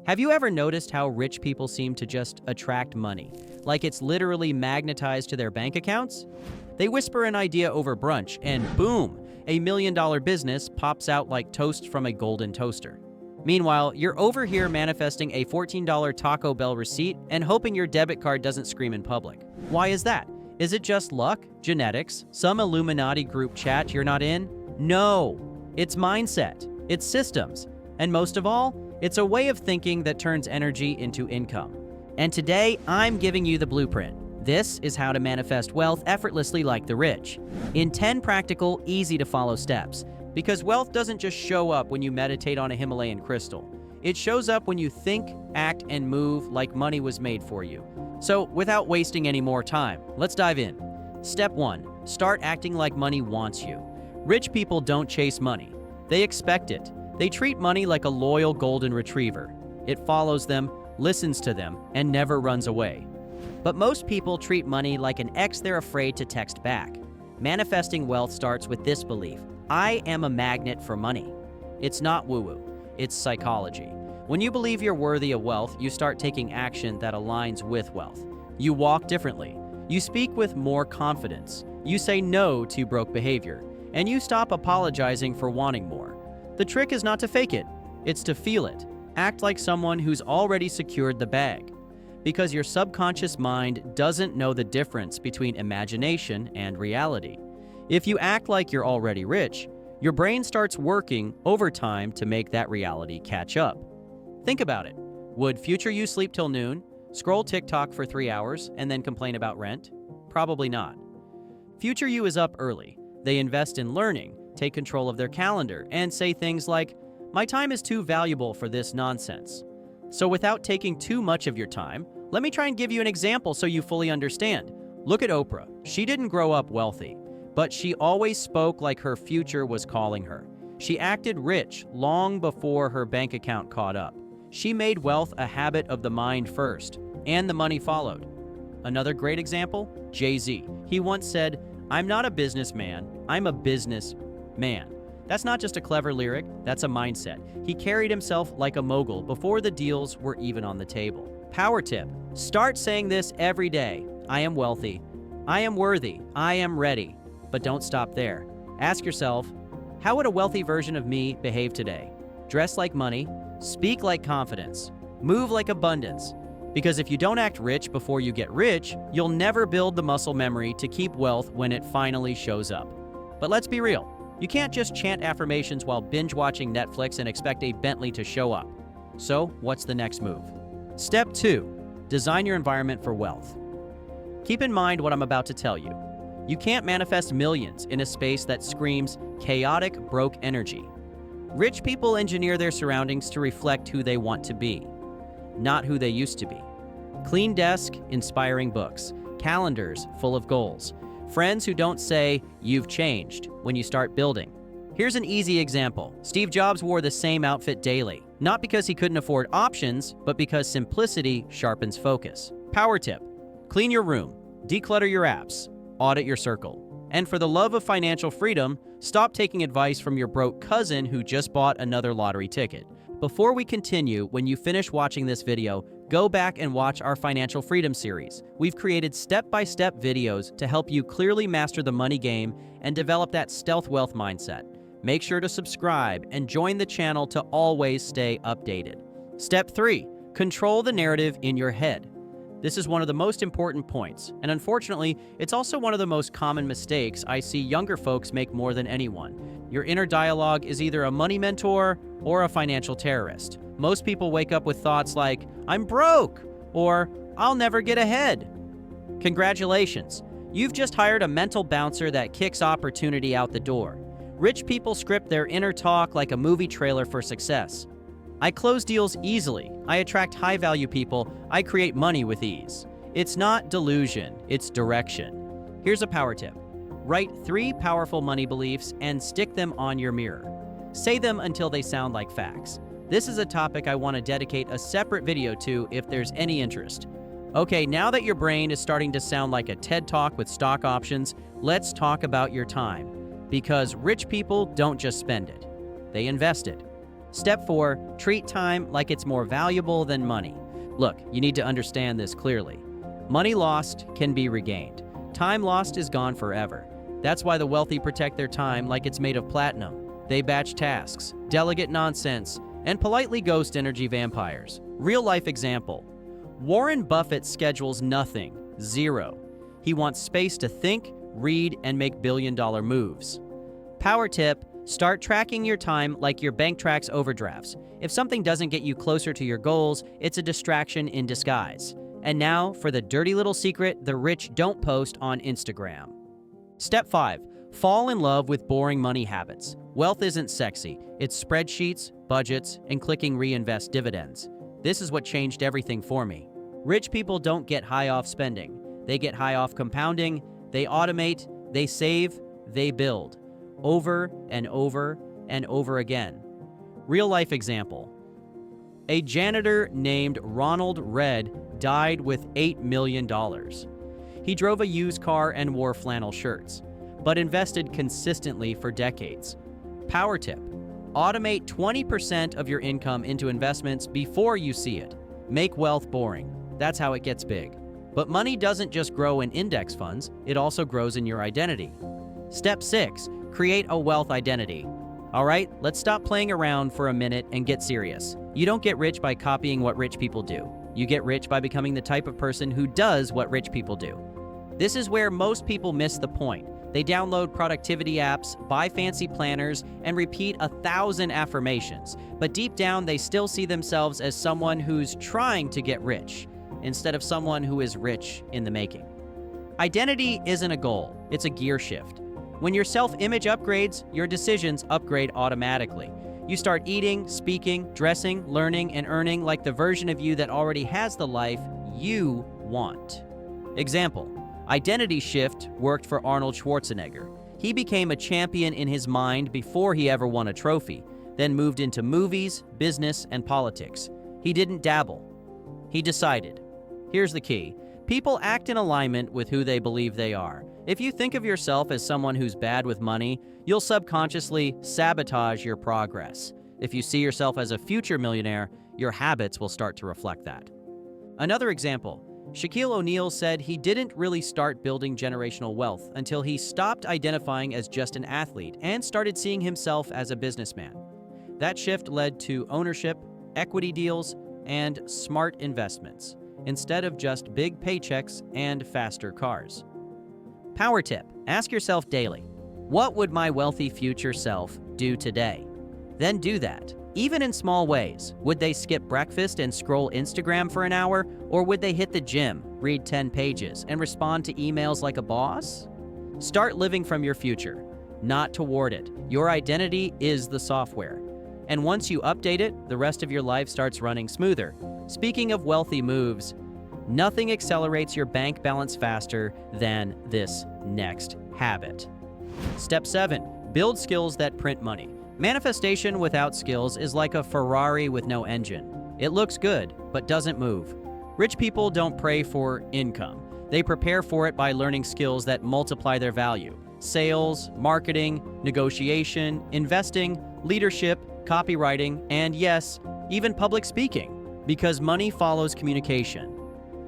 Have you ever noticed how rich people seem to just attract money? Like it's literally magnetized to their bank accounts? They whisper an idea over brunch, and boom, a $1 million business pops out like toast from a golden toaster. Meanwhile, you're over here manifesting a $14 Taco Bell receipt and hoping your debit card doesn't scream in public. Why is that? Is it just luck, genetics, some Illuminati group chat you're not in? No, it's mindset, it's systems, and most of all, it's a way of thinking that turns energy into income. And today, I'm giving you the blueprint. This is how to manifest wealth effortlessly like the rich, in 10 practical, easy-to-follow steps. Because wealth doesn't just show up when you meditate on a Himalayan crystal. It shows up when you think, act, and move like money was made for you. So, without wasting any more time, let's dive in. Step 1. Start acting like money wants you. Rich people don't chase money. They expect it. They treat money like a loyal golden retriever. It follows them, listens to them, and never runs away. But most people treat money like an ex they're afraid to text back. Manifesting wealth starts with this belief: I am a magnet for money. It's not woo-woo, it's psychology. When you believe you're worthy of wealth, you start taking action that aligns with wealth. You walk differently. You speak with more confidence. You say no to broke behavior. And you stop apologizing for wanting more. The trick is not to fake it, it's to feel it. Act like someone who's already secured the bag. Because your subconscious mind doesn't know the difference between imagination and reality. If you act like you're already rich, your brain starts working overtime to make that reality catch up. Think about it. Would future you sleep till noon, scroll TikTok for 3 hours, and then complain about rent? Probably not. Future you is up early. They invest in learning, take control of their calendar, and say things like, "My time is too valuable for this nonsense." So without taking too much of your time, let me try and give you an example so you fully understand. Look at Oprah. She didn't grow up wealthy, but she always spoke like her future was calling her. She acted rich long before her bank account caught up. She made wealth a habit of the mind first, and the money followed. Another great example, Jay-Z. He once said, "I'm not a businessman, I'm a business man." That's not just a clever lyric, that's a mindset. He carried himself like a mogul before the deals were even on the table. Power tip: start saying this every day. I am wealthy. I am worthy. I am ready. But don't stop there. Ask yourself, how would a wealthy version of me behave today? Dress like money, speak like confidence, move like abundance. Because if you don't act rich before you get rich, you'll never build the muscle memory to keep wealth when it finally shows up. But let's be real. You can't just chant affirmations while binge-watching Netflix and expect a Bentley to show up. So, what's the next move? Step 2. Design your environment for wealth. Keep in mind what I'm about to tell you. You can't manifest millions in a space that screams chaotic, broke energy. Rich people engineer their surroundings to reflect who they want to be, not who they used to be. Clean desk, inspiring books, calendars full of goals, friends who don't say, "You've changed," when you start building. Here's an easy example. Steve Jobs wore the same outfit daily, not because he couldn't afford options, but because simplicity sharpens focus. Power tip: clean your room, declutter your apps, audit your circle. And for the love of financial freedom, stop taking advice from your broke cousin who just bought another lottery ticket. Before we continue, when you finish watching this video, go back and watch our Financial Freedom series. We've created step-by-step videos to help you clearly master the money game and develop that stealth wealth mindset. Make sure to subscribe and join the channel to always stay updated. Step 3. Control the narrative in your head. This is one of the most important points, and unfortunately, it's also one of the most common mistakes I see younger folks make more than anyone. Your inner dialogue is either a money mentor or a financial terrorist. Most people wake up with thoughts like, "I'm broke," or "I'll never get ahead." Congratulations, you've just hired a mental bouncer that kicks opportunity out the door. Rich people script their inner talk like a movie trailer for success. I close deals easily, I attract high-value people, I create money with ease. It's not delusion, it's direction. Here's a power tip. Write 3 powerful money beliefs and stick them on your mirror. Say them until they sound like facts. This is a topic I want to dedicate a separate video to if there's any interest. Okay, now that your brain is starting to sound like a TED Talk with stock options, let's talk about your time. Because rich people don't just spend it, they invest it. Step 4, treat time like it's more valuable than money. Look, you need to understand this clearly. Money lost can be regained. Time lost is gone forever. That's why the wealthy protect their time like it's made of platinum. They batch tasks, delegate nonsense, and politely ghost energy vampires. Real-life example. Warren Buffett schedules nothing, zero. He wants space to think, read, and make billion-dollar moves. Power tip, start tracking your time like your bank tracks overdrafts. If something doesn't get you closer to your goals, it's a distraction in disguise. And now for the dirty little secret the rich don't post on Instagram. Step 5, fall in love with boring money habits. Wealth isn't sexy. It's spreadsheets, budgets, and clicking reinvest dividends. This is what changed everything for me. Rich people don't get high off spending. They get high off compounding, they automate, they save, they build. Over and over and over again. Real life example. A janitor named Ronald Red died with $8 million. He drove a used car and wore flannel shirts, but invested consistently for decades. Power tip, automate 20% of your income into investments before you see it. Make wealth boring. That's how it gets big. But money doesn't just grow in index funds, it also grows in your identity. Step 6, create a wealth identity. All right, let's stop playing around for a minute and get serious. You don't get rich by copying what rich people do. You get rich by becoming the type of person who does what rich people do. This is where most people miss the point. They download productivity apps, buy fancy planners, and repeat 1,000 affirmations. But deep down, they still see themselves as someone who's trying to get rich, instead of someone who is rich in the making. Identity isn't a goal, it's a gear shift. When your self-image upgrades, your decisions upgrade automatically. You start eating, speaking, dressing, learning, and earning like the version of you that already has the life you want. Example, identity shift worked for Arnold Schwarzenegger. He became a champion in his mind before he ever won a trophy, then moved into movies, business, and politics. He didn't dabble. He decided. Here's the key. People act in alignment with who they believe they are. If you think of yourself as someone who's bad with money, you'll subconsciously sabotage your progress. If you see yourself as a future millionaire, your habits will start to reflect that. Another example, Shaquille O'Neal said he didn't really start building generational wealth until he stopped identifying as just an athlete and started seeing himself as a businessman. That shift led to ownership, equity deals, and smart investments, instead of just big paychecks and faster cars. Power tip, ask yourself daily, what would my wealthy future self do today? Then do that. Even in small ways, would they skip breakfast and scroll Instagram for an hour, or would they hit the gym, read 10 pages, and respond to emails like a boss? Start living from your future, not toward it. Your identity is the software. And once you update it, the rest of your life starts running smoother. Speaking of wealthy moves, nothing accelerates your bank balance faster than this next habit. Step 7, build skills that print money. Manifestation without skills is like a Ferrari with no engine. It looks good, but doesn't move. Rich people don't pray for income. They prepare for it by learning skills that multiply their value. Sales, marketing, negotiation, investing, leadership, copywriting, and yes, even public speaking, because money follows communication.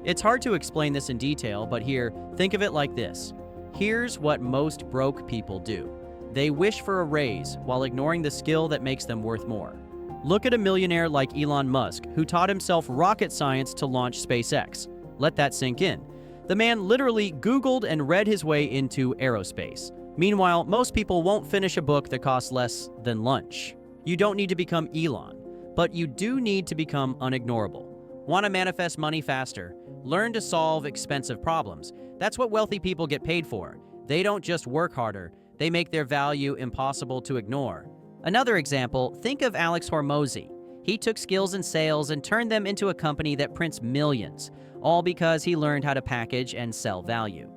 It's hard to explain this in detail, but here, think of it like this. Here's what most broke people do. They wish for a raise while ignoring the skill that makes them worth more. Look at a millionaire like Elon Musk, who taught himself rocket science to launch SpaceX. Let that sink in. The man literally Googled and read his way into aerospace. Meanwhile, most people won't finish a book that costs less than lunch. You don't need to become Elon, but you do need to become unignorable. Want to manifest money faster? Learn to solve expensive problems. That's what wealthy people get paid for. They don't just work harder, they make their value impossible to ignore. Another example, think of Alex Hormozi. He took skills in sales and turned them into a company that prints millions, all because he learned how to package and sell value.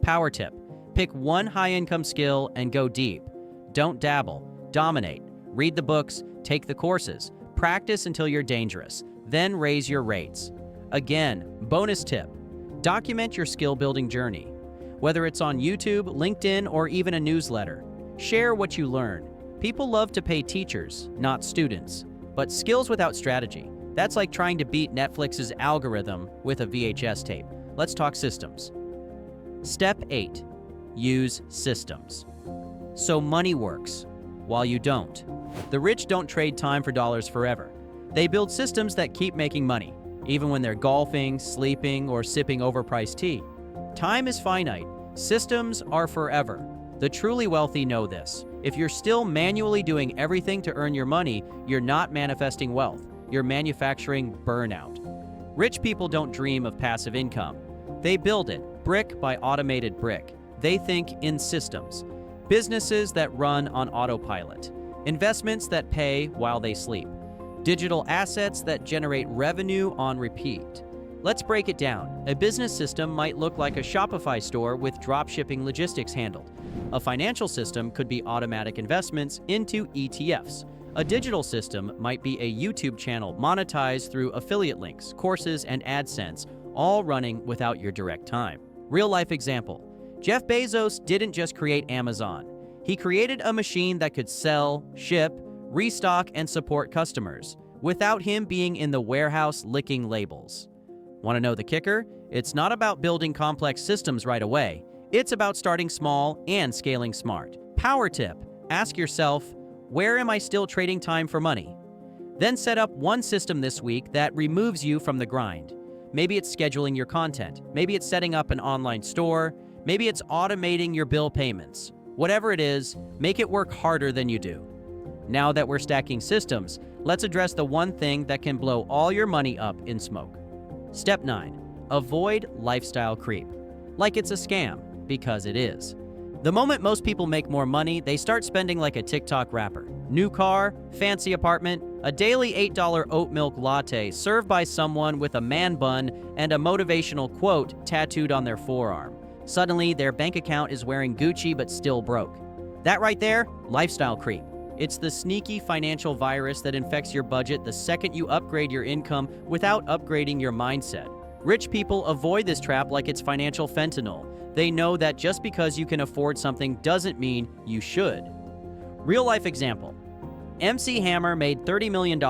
Power tip, pick one high-income skill and go deep. Don't dabble, dominate. Read the books, take the courses, practice until you're dangerous, then raise your rates. Again, bonus tip, document your skill-building journey. Whether it's on YouTube, LinkedIn, or even a newsletter, share what you learn. People love to pay teachers, not students. But skills without strategy, that's like trying to beat Netflix's algorithm with a VHS tape. Let's talk systems. Step 8. Use systems. So money works, while you don't. The rich don't trade time for dollars forever. They build systems that keep making money, even when they're golfing, sleeping, or sipping overpriced tea. Time is finite. Systems are forever. The truly wealthy know this. If you're still manually doing everything to earn your money, you're not manifesting wealth. You're manufacturing burnout. Rich people don't dream of passive income. They build it, brick by automated brick. They think in systems. Businesses that run on autopilot. Investments that pay while they sleep. Digital assets that generate revenue on repeat. Let's break it down. A business system might look like a Shopify store with dropshipping logistics handled. A financial system could be automatic investments into ETFs. A digital system might be a YouTube channel monetized through affiliate links, courses, and AdSense, all running without your direct time. Real-life example. Jeff Bezos didn't just create Amazon. He created a machine that could sell, ship, restock, and support customers, without him being in the warehouse licking labels. Want to know the kicker? It's not about building complex systems right away. It's about starting small and scaling smart. Power tip. Ask yourself, where am I still trading time for money? Then set up one system this week that removes you from the grind. Maybe it's scheduling your content. Maybe it's setting up an online store. Maybe it's automating your bill payments. Whatever it is, make it work harder than you do. Now that we're stacking systems, let's address the one thing that can blow all your money up in smoke. Step 9. Avoid lifestyle creep. Like it's a scam, because it is. The moment most people make more money, they start spending like a TikTok rapper. New car, fancy apartment, a daily $8 oat milk latte served by someone with a man bun and a motivational quote tattooed on their forearm. Suddenly, their bank account is wearing Gucci but still broke. That right there, lifestyle creep. It's the sneaky financial virus that infects your budget the second you upgrade your income without upgrading your mindset. Rich people avoid this trap like it's financial fentanyl. They know that just because you can afford something doesn't mean you should. Real life example. MC Hammer made $30 million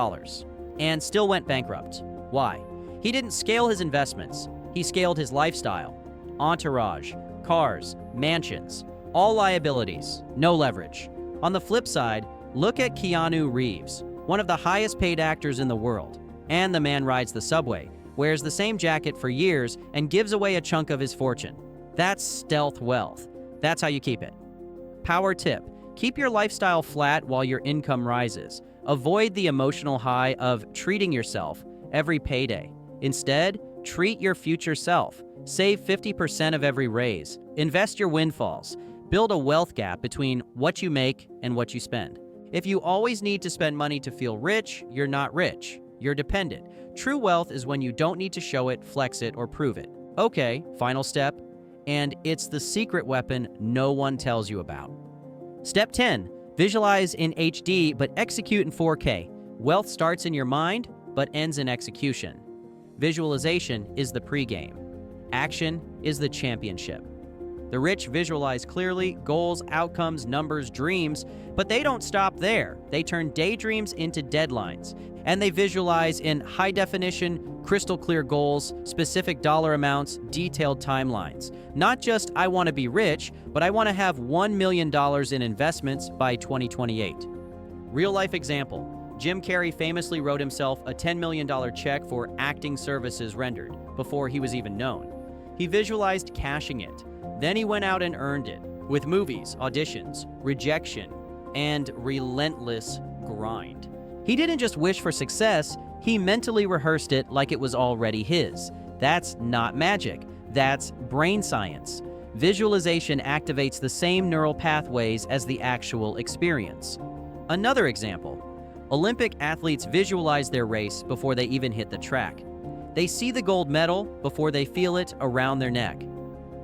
and still went bankrupt. Why? He didn't scale his investments. He scaled his lifestyle. Entourage, cars, mansions, all liabilities, no leverage. On the flip side, look at Keanu Reeves, one of the highest paid actors in the world. And the man rides the subway, wears the same jacket for years, and gives away a chunk of his fortune. That's stealth wealth. That's how you keep it. Power tip. Keep your lifestyle flat while your income rises. Avoid the emotional high of treating yourself every payday. Instead, treat your future self. Save 50% of every raise. Invest your windfalls. Build a wealth gap between what you make and what you spend. If you always need to spend money to feel rich, you're not rich. You're dependent. True wealth is when you don't need to show it, flex it, or prove it. Okay, final step. And it's the secret weapon no one tells you about. Step 10. Visualize in HD, but execute in 4K. Wealth starts in your mind, but ends in execution. Visualization is the pregame. Action is the championship. The rich visualize clearly, goals, outcomes, numbers, dreams, but they don't stop there. They turn daydreams into deadlines, and they visualize in high definition, crystal clear goals, specific dollar amounts, detailed timelines. Not just, I want to be rich, but I want to have $1 million in investments by 2028. Real life example. Jim Carrey famously wrote himself a $10 million check for acting services rendered before he was even known. He visualized cashing it. Then he went out and earned it with movies, auditions, rejection, and relentless grind. He didn't just wish for success, he mentally rehearsed it like it was already his. That's not magic. That's brain science. Visualization activates the same neural pathways as the actual experience. Another example. Olympic athletes visualize their race before they even hit the track. They see the gold medal before they feel it around their neck.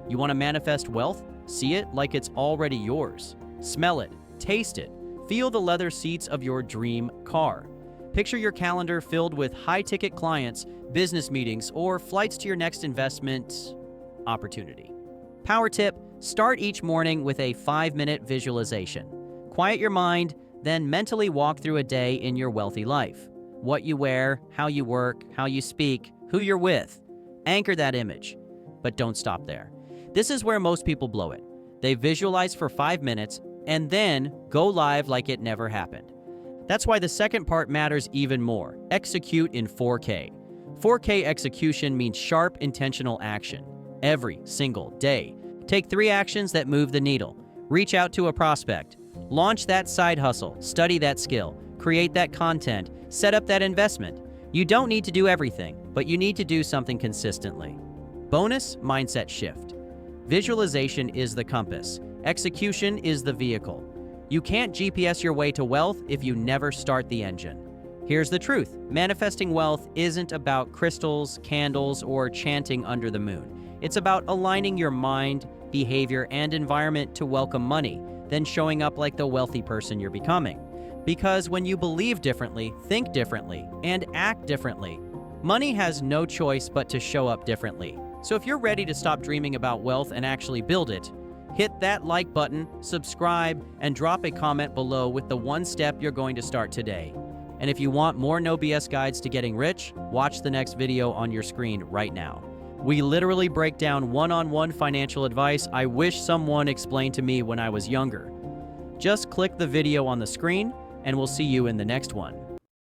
You want to manifest wealth? See it like it's already yours. Smell it, taste it, feel the leather seats of your dream car. Picture your calendar filled with high-ticket clients, business meetings, or flights to your next investment opportunity. Power tip, start each morning with a 5-minute visualization. Quiet your mind, Then mentally walk through a day in your wealthy life. What you wear, how you work, how you speak, who you're with. Anchor that image. But don't stop there. This is where most people blow it. They visualize for 5 minutes and then go live like it never happened. That's why the second part matters even more. Execute in 4K. 4K execution means sharp, intentional action. Every single day. Take 3 actions that move the needle. Reach out to a prospect. Launch that side hustle. Study that skill. Create that content. Set up that investment. You don't need to do everything, but you need to do something consistently. Bonus: mindset shift. Visualization is the compass. Execution is the vehicle. You can't GPS your way to wealth if you never start the engine. Here's the truth. Manifesting wealth isn't about crystals, candles, or chanting under the moon. It's about aligning your mind, behavior, and environment to welcome money, then showing up like the wealthy person you're becoming. Because when you believe differently, think differently, and act differently, money has no choice but to show up differently. So if you're ready to stop dreaming about wealth and actually build it, hit that like button, subscribe, and drop a comment below with the one step you're going to start today. And if you want more No BS guides to getting rich, watch the next video on your screen right now. We literally break down one-on-one financial advice I wish someone explained to me when I was younger. Just click the video on the screen, and we'll see you in the next one.